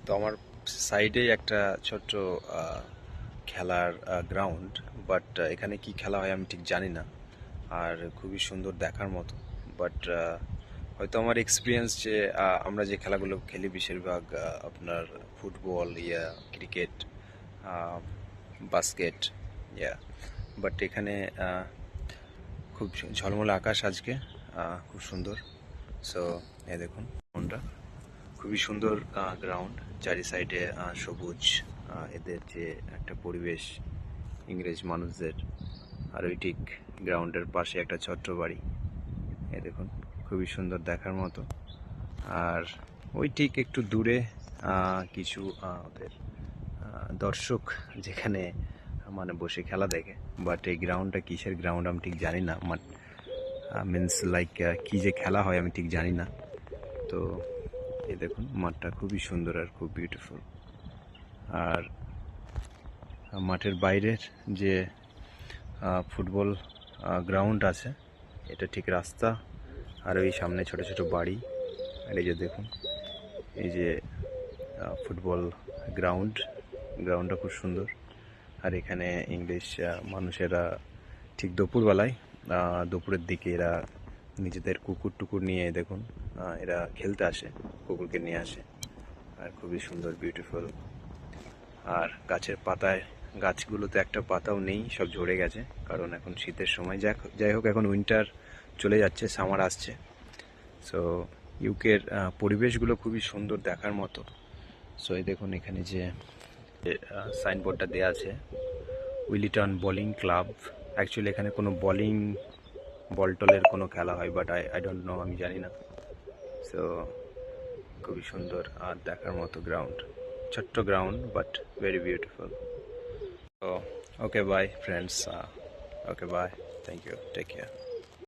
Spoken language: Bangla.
তো আমার সাইডেই একটা ছোট্ট খেলার গ্রাউন্ড, বাট এখানে কি খেলা হয় আমি ঠিক জানি না। আর খুবই সুন্দর দেখার মতো, বাট হয়তো আমার এক্সপিরিয়েন্স যে আমরা যে খেলাগুলো খেলি বেশিরভাগ আপনার ফুটবল, ক্রিকেট, বাস্কেট, বাট এখানে খুব ঝলমলে আকাশ আজকে, খুব সুন্দর। সো এই দেখুন কোনটা খুবই সুন্দর গ্রাউন্ড, চারি সাইডে সবুজ, এদের যে একটা পরিবেশ ইংরেজ মানুষদের। আর ওই ঠিক গ্রাউন্ডের পাশে একটা ছোট্ট বাড়ি, এই দেখুন খুবই সুন্দর দেখার মতো। আর ওই ঠিক একটু দূরে কিছু ওদের দর্শক যেখানে মানে বসে খেলা দেখে, বাট এই গ্রাউন্ডটা কিসের গ্রাউন্ড আমি ঠিক জানি না, মিনস লাইক কি যে খেলা হয় আমি ঠিক জানি না। তো এই দেখুন মাঠটা খুবই সুন্দর আর খুব বিউটিফুল। আর মাঠের বাইরের যে ফুটবল গ্রাউন্ড আছে, এটা ঠিক রাস্তা, আর ওই সামনে ছোট ছোট বাড়ি। আর এই যে দেখুন এই যে ফুটবল গ্রাউন্ডটা খুব সুন্দর। আর এখানে ইংলিশ মানুষেরা ঠিক দুপুরের দিকে এরা নিজেদের কুকুর টুকুর নিয়ে দেখুন এরা খেলতে আসে, কুকুরকে নিয়ে আসে। আর খুবই সুন্দর বিউটিফুল। আর গাছগুলোতে একটা পাতাও নেই, সব ঝরে গেছে, কারণ এখন শীতের সময়। যাই হোক এখন উইন্টার চলে যাচ্ছে, সামার আসছে। সো ইউকের পরিবেশগুলো খুবই সুন্দর দেখার মতো। সো এই দেখুন এখানে যে সাইনবোর্ডটা দেওয়া আছে, উইলিটন বোলিং ক্লাব। অ্যাকচুয়ালি এখানে কোনো বল টলের কোনো খেলা হয়, বাট আই ডোন্ট নো, আমি জানি না। সো খুবই সুন্দর আর দেখার মতো গ্রাউন্ড, ছোট্ট ground but very beautiful. So, okay, bye, friends. Okay, bye. Thank you. Take care.